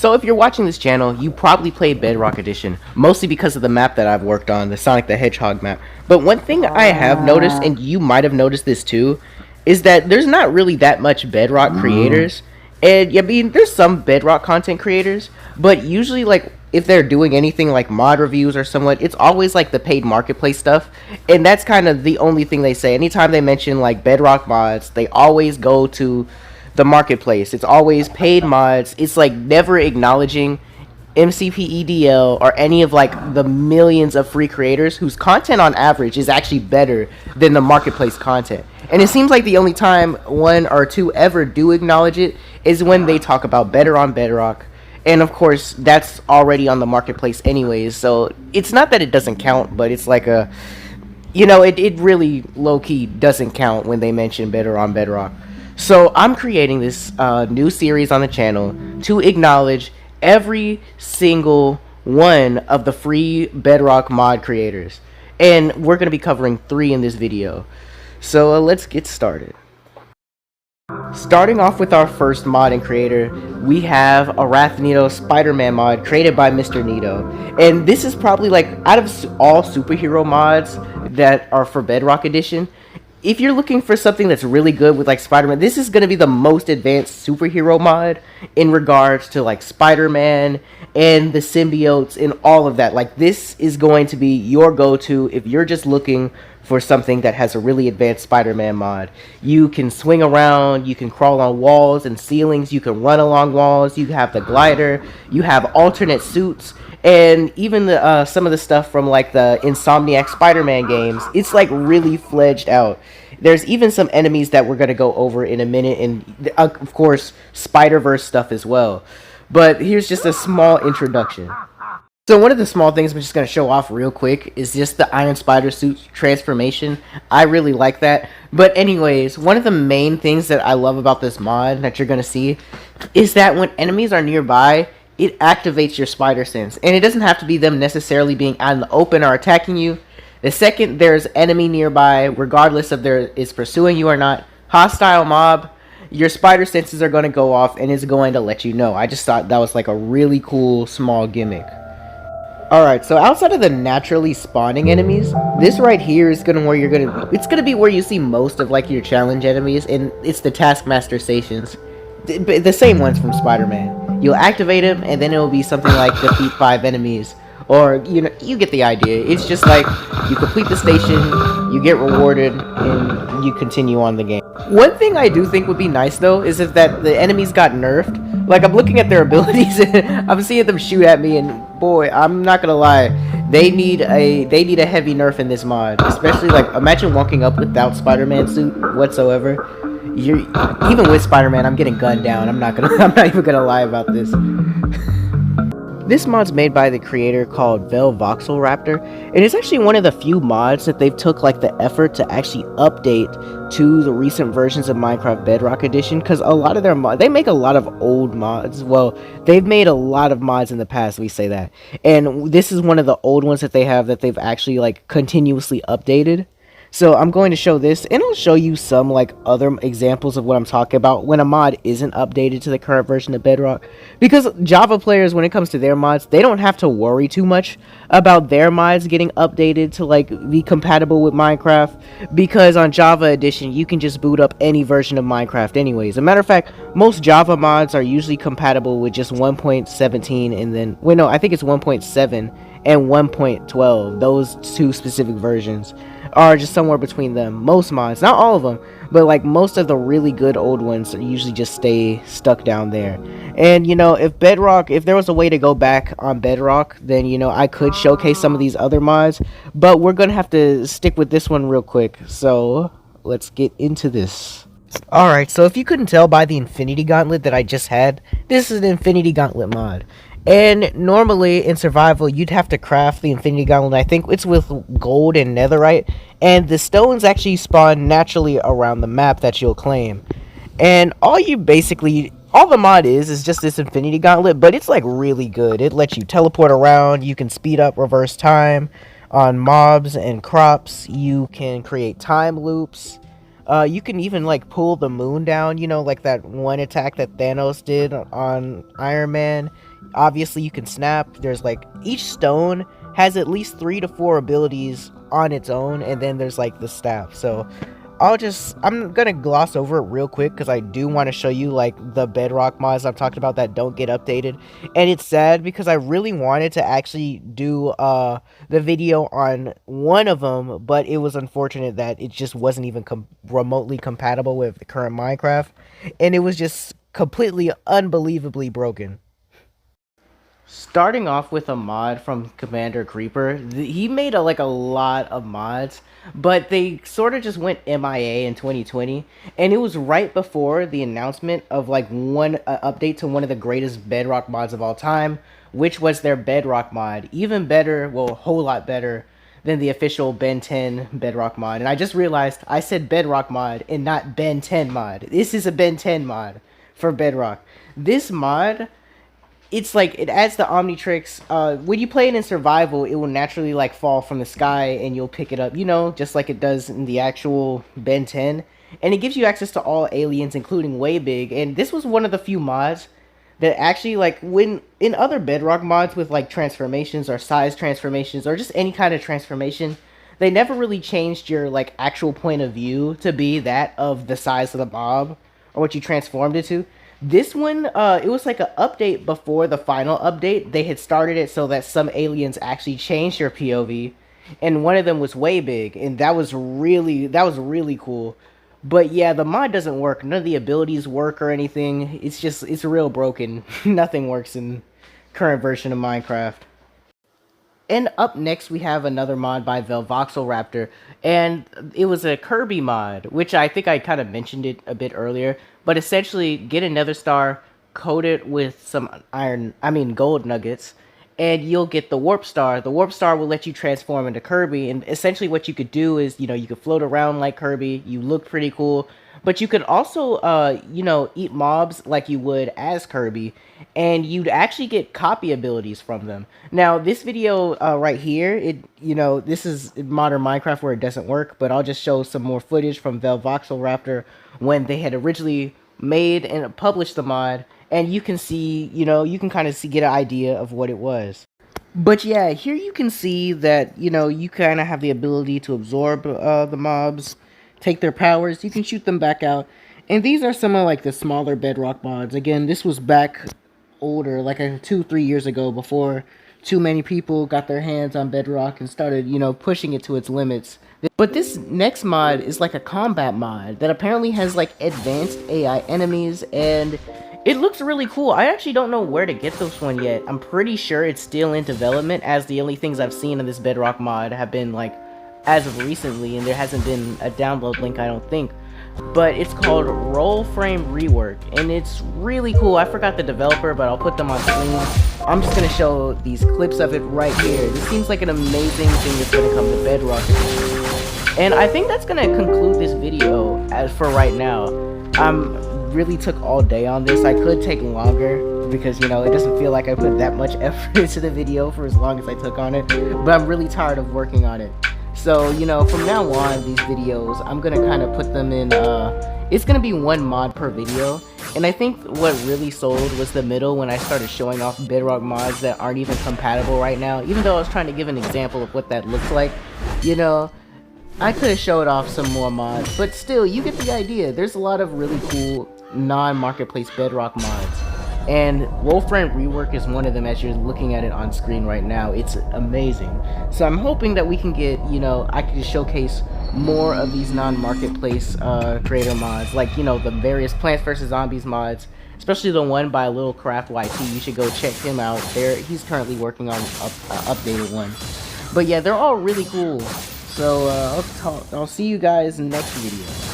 So if you're watching this channel, you probably played Bedrock Edition, mostly because of the map that I've worked on, the Sonic the Hedgehog map. But one thing I have noticed, and you might have noticed this too, is that there's not really that much Bedrock creators. And I mean, there's some Bedrock content creators, but usually like if they're doing anything like mod reviews or somewhat, it's always like the paid marketplace stuff. And that's kind of the only thing they say. Anytime they mention like Bedrock mods, they always go to the marketplace. It's always paid mods. It's like never acknowledging MCPEDL or any of like the millions of free creators whose content on average is actually better than the marketplace content. And it seems like the only time one or two ever do acknowledge it is when they talk about Better on Bedrock. And of course, that's already on the marketplace anyways. So it's not that it doesn't count, but it's like a, you know, it really low-key doesn't count when they mention Better on Bedrock. So I'm creating this new series on the channel to acknowledge every single one of the free Bedrock mod creators. And we're going to be covering 3 in this video. So let's get started. Starting off with our first mod and creator, we have Arathnido Spider-Man mod created by Mr.Nido. And this is probably like, out of all superhero mods that are for Bedrock Edition, if you're looking for something that's really good with like Spider-Man, this is going to be the most advanced superhero mod in regards to like Spider-Man and the symbiotes and all of that. Like this is going to be your go-to if you're just looking for something that has a really advanced Spider-Man mod. You can swing around, you can crawl on walls and ceilings, you can run along walls, you have the glider, you have alternate suits, and even the some of the stuff from like the Insomniac Spider-Man games, it's like really fledged out. There's even some enemies that we're going to go over in a minute, and of course Spider-Verse stuff as well. But here's just a small introduction. So one of the small things I'm just going to show off real quick is just the Iron Spider suit transformation. I really like that. But anyways, one of the main things that I love about this mod that you're going to see is that when enemies are nearby, it activates your spider sense. And it doesn't have to be them necessarily being out in the open or attacking you. The second there's enemy nearby, regardless of there is pursuing you or not, hostile mob, your spider senses are going to go off and it's going to let you know. I just thought that was like a really cool small gimmick. Alright, so outside of the naturally spawning enemies, this right here is it's gonna be where you see most of like your challenge enemies, and it's the Taskmaster stations. The same ones from Spider-Man. You'll activate them, and then it will be something like defeat 5 enemies. Or, you know, you get the idea. It's just like, you complete the station, you get rewarded, and you continue on the game. One thing I do think would be nice, though, is if that the enemies got nerfed. Like, I'm looking at their abilities, and I'm seeing them shoot at me, and boy, I'm not gonna lie, they need a heavy nerf in this mod. Especially, like, imagine walking up without Spider-Man suit whatsoever. Even with Spider-Man, I'm getting gunned down. I'm not even gonna lie about this. This mod's made by the creator called VelvoxelRaptor, and it's actually one of the few mods that they've took like the effort to actually update to the recent versions of Minecraft Bedrock Edition, because a lot of their they make a lot of old mods. Well, they've made a lot of mods in the past, we say that, and this is one of the old ones that they have that they've actually like continuously updated. So I'm going to show this, and I'll show you some like other examples of what I'm talking about when a mod isn't updated to the current version of Bedrock. Because Java players, when it comes to their mods, they don't have to worry too much about their mods getting updated to like be compatible with Minecraft. Because on Java Edition, you can just boot up any version of Minecraft anyways. As a matter of fact, most Java mods are usually compatible with just 1.17 and then, wait no, I think it's 1.7 and 1.12. Those two specific versions are just somewhere between them. Most mods, not all of them, but like most of the really good old ones usually just stay stuck down there. And you know, if there was a way to go back on Bedrock, then you know, I could showcase some of these other mods, but we're gonna have to stick with this one real quick. So let's get into this. Alright, so if you couldn't tell by the Infinity Gauntlet that I just had, this is an Infinity Gauntlet mod. And normally in survival, you'd have to craft the Infinity Gauntlet. I think it's with gold and netherite. And the stones actually spawn naturally around the map that you'll claim. And all the mod is just this Infinity Gauntlet, but it's like really good. It lets you teleport around. You can speed up, reverse time on mobs and crops. You can create time loops. You can even like pull the moon down, you know, like that one attack that Thanos did on Iron Man. Obviously, you can snap. There's like each stone has at least 3 to 4 abilities on its own, and then there's like the staff. So I'm gonna gloss over it real quick because I do want to show you like the Bedrock mods I've talked about that don't get updated. And it's sad because I really wanted to actually do the video on one of them, but it was unfortunate that it just wasn't even remotely compatible with the current Minecraft, and it was just completely unbelievably broken. Starting off with a mod from Commander Creeper, he made like a lot of mods, but they sort of just went MIA in 2020, and it was right before the announcement of like one update to one of the greatest Bedrock mods of all time, which was their Bedrock mod. Even better, well, a whole lot better than the official Ben 10 Bedrock mod. And I just realized I said Bedrock mod and not Ben 10 mod. This is a Ben 10 mod for Bedrock. This mod, it's like it adds the Omnitrix. When you play it in survival, it will naturally like fall from the sky and you'll pick it up, you know, just like it does in the actual Ben 10. And it gives you access to all aliens, including Way Big. And this was one of the few mods that actually, like, when in other Bedrock mods with like transformations or size transformations or just any kind of transformation, they never really changed your like actual point of view to be that of the size of the mob or what you transformed it to. This one, it was like an update before the final update. They had started it so that some aliens actually changed your POV, and one of them was Way Big, and that was really cool. But yeah, the mod doesn't work. None of the abilities work or anything. It's real broken. Nothing works in current version of Minecraft. And up next, we have another mod by VelvoxelRaptor, and it was a Kirby mod, which I think I kind of mentioned it a bit earlier. But essentially, get a Nether Star, coat it with some gold nuggets, and you'll get the Warp Star. The Warp Star will let you transform into Kirby, and essentially what you could do is, you know, you could float around like Kirby. You look pretty cool, but you could also, eat mobs like you would as Kirby, and you'd actually get copy abilities from them. Now, this video right here, this is modern Minecraft where it doesn't work, but I'll just show some more footage from VelvoxelRaptor when they had originally made and published the mod, and you can see, you can kind of get an idea of what it was. But yeah, here you can see that, you kind of have the ability to absorb the mobs, take their powers, you can shoot them back out. And these are some of like the smaller Bedrock mods. Again, this was back older, like 2-3 years ago, before too many people got their hands on Bedrock and started, pushing it to its limits. But this next mod is like a combat mod that apparently has like advanced AI enemies, and it looks really cool. I actually don't know where to get this one yet. I'm pretty sure it's still in development, as the only things I've seen in this Bedrock mod have been like as of recently, and there hasn't been a download link, I don't think. But it's called Roll Frame Rework, and it's really cool. I forgot the developer, but I'll put them on screen. I'm just gonna show these clips of it right here. This seems like an amazing thing that's gonna come to Bedrock. And I think that's gonna conclude this video as for right now. Really took all day on this. I could take longer because, it doesn't feel like I put that much effort into the video for as long as I took on it. But I'm really tired of working on it. So, from now on, these videos, I'm going to kind of put them in, it's going to be one mod per video. And I think what really sold was the middle, when I started showing off Bedrock mods that aren't even compatible right now. Even though I was trying to give an example of what that looks like, I could have showed off some more mods. But still, you get the idea. There's a lot of really cool non-marketplace Bedrock mods. And Wolfram Rework is one of them, as you're looking at it on screen right now. It's amazing. So I'm hoping that we can get, I can showcase more of these non-marketplace creator mods, like, the various Plants vs. Zombies mods, especially the one by Little Craft YT. You should go check him out. He's currently working on an updated one. But yeah, they're all really cool. So I'll see you guys next video.